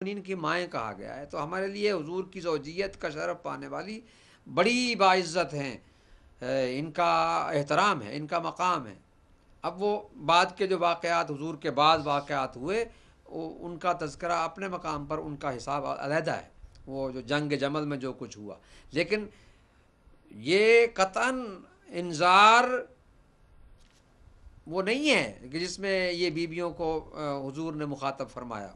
ان کی مائیں کہا گیا ہے، تو ہمارے لیے حضور کی زوجیت کا شرف پانے والی بڑی باعزت ہیں، ان کا احترام ہے، ان کا مقام ہے۔ اب وہ بعد کے جو واقعات، حضور کے بعد واقعات ہوئے، ان کا تذکرہ اپنے مقام پر، ان کا حساب علیحدہ ہے، وہ جو جنگ جمل میں جو کچھ ہوا، لیکن یہ قطعاً انذار وہ نہیں ہے کہ جس میں یہ بیویوں کو حضور نے مخاطب فرمایا۔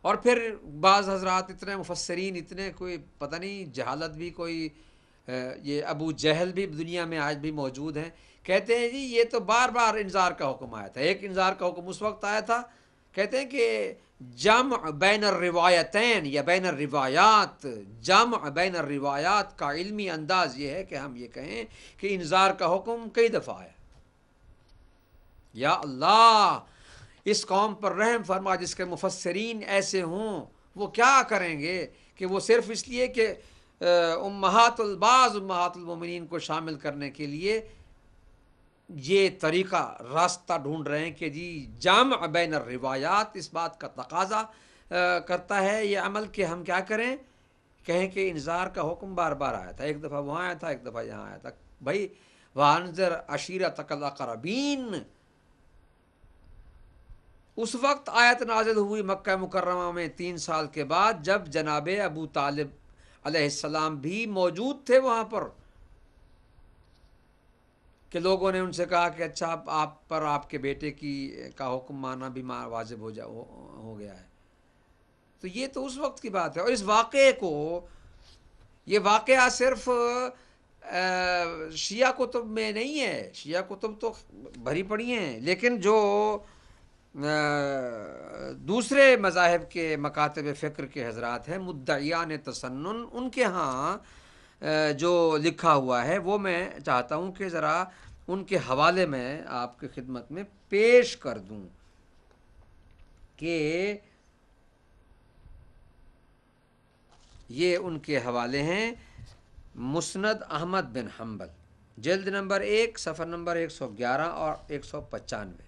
اور پھر بعض حضرات اتنے مفسرین، اتنے کوئی پتہ نہیں جہالت بھی کوئی، یہ ابو جہل بھی دنیا میں آج بھی موجود ہیں، کہتے ہیں جی یہ تو بار بار انذار کا حکم آیا تھا، ایک انذار کا حکم اس وقت آیا تھا، کہتے ہیں کہ جمع بین الروایتین یا بین الروایات، جمع بین الروایات کا علمی انداز یہ ہے کہ ہم یہ کہیں کہ انذار کا حکم کئی دفعہ آیا۔ یا اللہ، اس قوم پر رحم فرما جس کے مفسرین ایسے ہوں، وہ کیا کریں گے کہ وہ صرف اس لیے کہ امہات البعض امہات المومنین کو شامل کرنے کے لیے یہ طریقہ راستہ ڈھونڈ رہے ہیں کہ جی جامع بین الروایات، اس بات کا تقاضا کرتا ہے یہ عمل کہ ہم کیا کریں، کہیں کہ انذار کا حکم بار بار آیا تھا، ایک دفعہ وہاں آیا تھا، ایک دفعہ یہاں آیا تھا۔ بھائی وانذر عشیرتک الاقربین، اس وقت آیت نازل ہوئی مکہ مکرمہ میں 3 سال کے بعد، جب جناب ابو طالب علیہ السلام بھی موجود تھے وہاں پر، کہ لوگوں نے ان سے کہا کہ اچھا آپ پر آپ کے بیٹے کا حکم ماننا بھی واجب ہو گیا ہے۔ تو یہ تو اس وقت کی بات ہے، اور اس واقعے کو، یہ واقعہ صرف شیعہ کتب میں نہیں ہے، شیعہ کتب تو بھری پڑی ہیں، لیکن جو دوسرے مذاہب کے مکاتب فکر کے حضرات ہیں، مدعیان تسنن، ان کے ہاں جو لکھا ہوا ہے وہ میں چاہتا ہوں کہ ذرا ان کے حوالے میں آپ کی خدمت میں پیش کر دوں کہ یہ ان کے حوالے ہیں۔ مسند احمد بن حنبل، جلد نمبر 1 صفحہ نمبر 111 اور 195،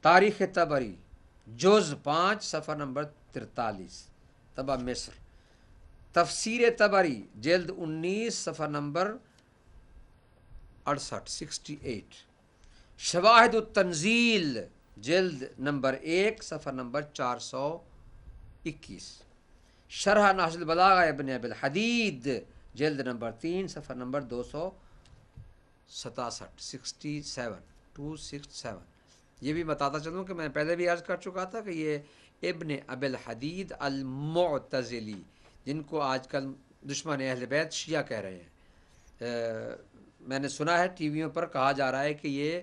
تاریخ طبری جز 5 صفحہ نمبر 43 طبع مصر، تفسیر طبری جلد 19 صفحہ نمبر 68، شواہد التنزیل جلد نمبر 1 صفحہ نمبر 421، شرح نحج البلاغہ ابن ابی الحدید جلد نمبر 3 صفحہ نمبر 267، یہ بھی بتاتا چلوں کہ میں پہلے بھی عرض کر چکا تھا کہ یہ ابن ابی الحدید المعتزلی، جن کو آج کل دشمن اہل بیت شیعہ کہہ رہے ہیں، میں نے سنا ہے ٹی ویوں پر کہا جا رہا ہے کہ یہ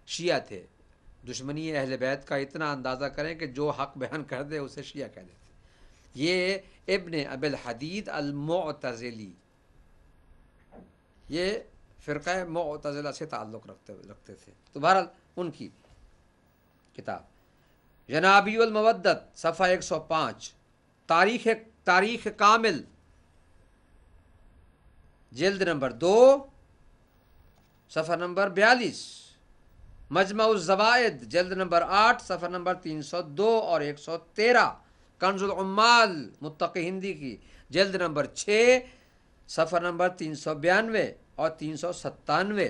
شیعہ تھے۔ دشمنی اہل بیت کا اتنا اندازہ کریں کہ جو حق بیان کر دے اسے شیعہ کہہ دیتے۔ یہ ابن ابی الحدید المعتزلی، یہ فرقہ معتزلہ سے تعلق رکھتے تھے۔ تو بہرحال ان کی کتاب جنابی المودت صفحہ 105، تاریخ کامل جلد نمبر 2 صفحہ نمبر 42، مجمع الزوائد جلد نمبر 8 صفحہ نمبر 302 اور 113، کنز العمال متقی ہندی کی جلد نمبر 6 صفحہ نمبر 392 اور 397،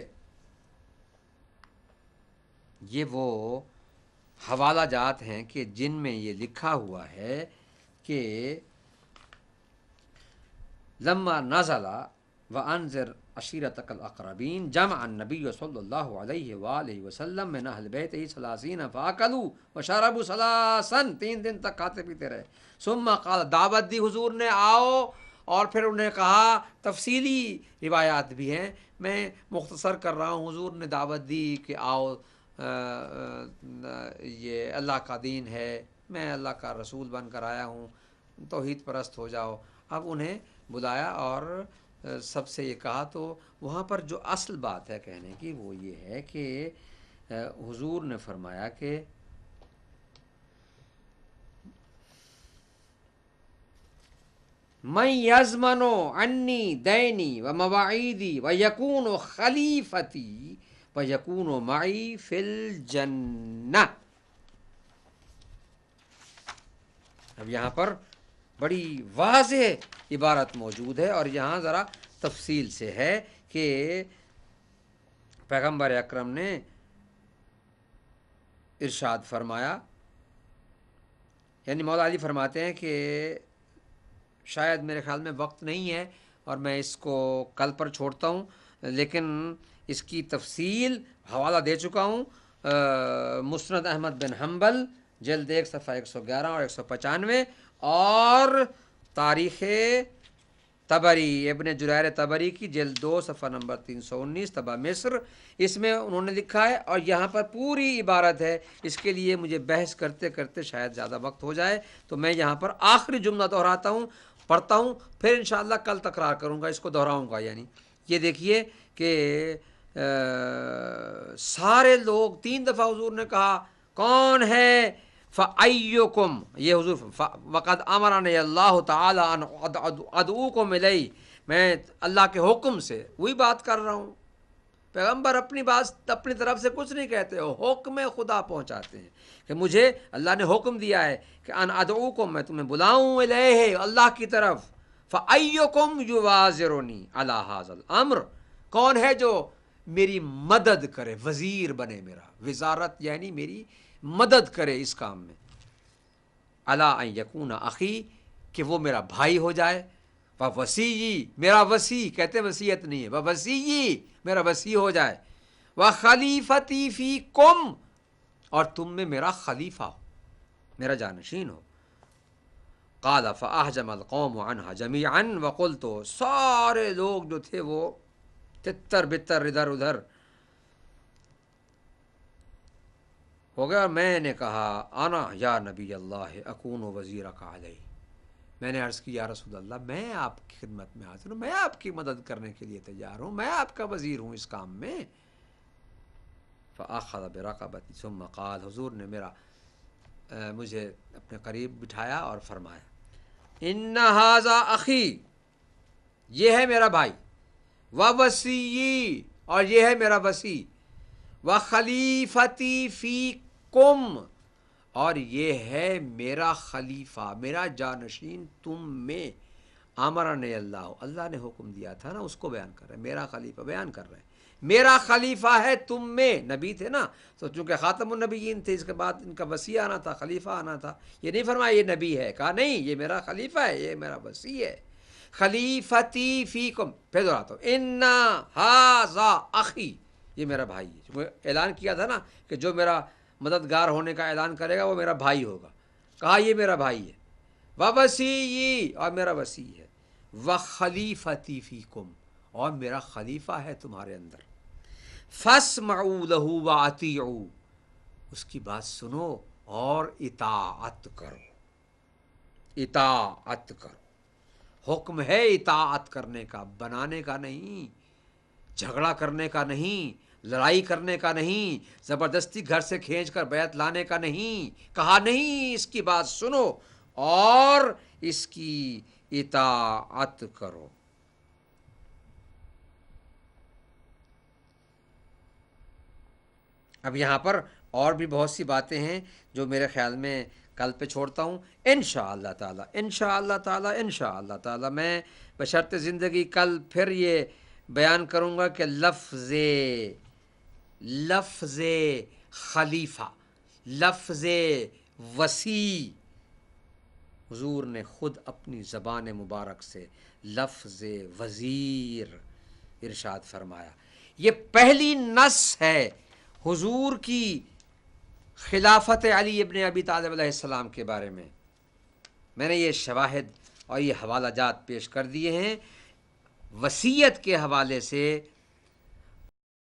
یہ وہ حوالہ جات ہیں کہ جن میں یہ لکھا ہوا ہے کہ لما نزل وانذر عشیرتک الاقربین جمع النبی صلی اللہ علیہ وآلہ وسلم من اہل بیتہ 30 فاکلوا وشربوا 3 دن تک کھاتے پیتے رہے، ثم قال، دعوت دی حضور نے آؤ، اور پھر انہوں نے کہا، تفصیلی روایات بھی ہیں، میں مختصر کر رہا ہوں، حضور نے دعوت دی کہ آؤ، یہ اللہ کا دین ہے، میں اللہ کا رسول بن کر آیا ہوں، توحید پرست ہو جاؤ۔ اب انہیں بلایا اور سب سے یہ کہا، تو وہاں پر جو اصل بات ہے کہنے کی وہ یہ ہے کہ حضور نے فرمایا کہ من یضمن عنی دینی و مواعیدی و یکون خلیفتی و یکون معی فی الجنہ، اب یہاں پر بڑی واضح عبارت موجود ہے اور یہاں ذرا تفصیل سے ہے کہ پیغمبر اکرم نے ارشاد فرمایا، یعنی مولا علی فرماتے ہیں کہ شاید میرے خیال میں وقت نہیں ہے اور میں اس کو کل پر چھوڑتا ہوں، لیکن اس کی تفصیل حوالہ دے چکا ہوں، مسند احمد بن حنبل جلد 1 صفحہ 111 اور 195 اور تاریخ طبری ابن جریر طبری کی جلد 2 صفحہ نمبر 319 طبع مصر، اس میں انہوں نے لکھا ہے اور یہاں پر پوری عبارت ہے۔ اس کے لیے مجھے بحث کرتے کرتے شاید زیادہ وقت ہو جائے، تو میں یہاں پر آخری جملہ دہراتا ہوں، پڑھتا ہوں، پھر انشاءاللہ کل تکرار کروں گا، اس کو دہراؤں گا۔ یعنی یہ دیکھیے کہ سارے لوگ 3 دفعہ حضور نے کہا کون ہے؟ فَأَيُّكُمْ، یہ حضور وَقَدْ أَمَرَنِيَ اللَّهُ تَعَالَىٰ أَنْ أَدْعُوكُمْ إِلَيْهِ، میں اللہ کے حکم سے وہی بات کر رہا ہوں۔ پیغمبر اپنی بات اپنی طرف سے کچھ نہیں کہتے ہو، حکم خدا پہنچاتے ہیں کہ مجھے اللہ نے حکم دیا ہے کہ ان ادعوکم، میں تمہیں بلاؤں الیہ، اللہ کی طرف۔ فایکم یوازرنی علی ھذا الامر، کون ہے جو میری مدد کرے، وزیر بنے، میرا وزارت یعنی میری مدد کرے اس کام میں۔ الا ان یکون اخی، کہ وہ میرا بھائی ہو جائے، وصیی، میرا وصی، کہتے ہیں وصیت نہیں ہے، وصیی، میرا وصی ہو جائے، وخلیفتی فیکم، اور تم میں میرا خلیفہ ہو، میرا جانشین ہو۔ قال فاحجم القوم عنها جميعا وقلت، سارے لوگ جو تھے وہ تتر بتر ادھر ادھر ہو گیا، اور میں نے کہا انا یا نبی اللہ اکون وزیرک علیہ، میں نے عرض کی یا رسول اللہ، میں آپ کی خدمت میں حاضر ہوں، میں آپ کی مدد کرنے کے لیے تیار ہوں، میں آپ کا وزیر ہوں اس کام میں۔ فاخذ برقبتی ثم قال، حضور نے مجھے اپنے قریب بٹھایا اور فرمایا ان ھذا اخی، یہ ہے میرا بھائی، ووصی، اور یہ ہے میرا وصی، وخلیفتی فیکم، اور یہ ہے میرا خلیفہ، میرا جانشین تم میں۔ امرنی اللہ، اللہ نے حکم دیا تھا نا، اس کو بیان کر رہے ہیں، میرا خلیفہ بیان کر رہے ہیں، میرا خلیفہ ہے تم میں۔ نبی تھے نا، تو چونکہ خاتم النبیین تھے، اس کے بعد ان کا وصی آنا تھا، خلیفہ آنا تھا۔ یہ نہیں فرمایا یہ نبی ہے، کہا نہیں، یہ میرا خلیفہ ہے، یہ میرا وصی ہے۔ خلیفتی فیکم، پھر دہراتا ہوں، ان ھذا اخی، یہ میرا بھائی ہے۔ وہ اعلان کیا تھا نا کہ جو میرا مددگار ہونے کا اعلان کرے گا وہ میرا بھائی ہوگا، کہا یہ میرا بھائی ہے، ووصی، اور میرا وصی ہے، وخلیفتی فیکم، اور میرا خلیفہ ہے تمہارے اندر۔ فاسمعوا له واطیعوا، اس کی بات سنو اور اطاعت کرو، اطاعت کرو۔ حکم ہے اطاعت کرنے کا، بنانے کا نہیں، جھگڑا کرنے کا نہیں، لڑائی کرنے کا نہیں، زبردستی گھر سے کھینچ کر بیعت لانے کا نہیں، کہا نہیں، اس کی بات سنو اور اس کی اطاعت کرو۔ اب یہاں پر اور بھی بہت سی باتیں ہیں جو میرے خیال میں کل پہ چھوڑتا ہوں، انشاءاللہ تعالی، انشاءاللہ تعالی، انشاءاللہ تعالی میں بشرط زندگی کل پھر یہ بیان کروں گا کہ لفظ خلیفہ، لفظ وصی، حضور نے خود اپنی زبان مبارک سے لفظ وزیر ارشاد فرمایا۔ یہ پہلی نص ہے حضور کی خلافت علی ابن ابی طالب علیہ السلام کے بارے میں۔ میں نے یہ شواہد اور یہ حوالہ جات پیش کر دیے ہیں۔ وصیت کے حوالے سے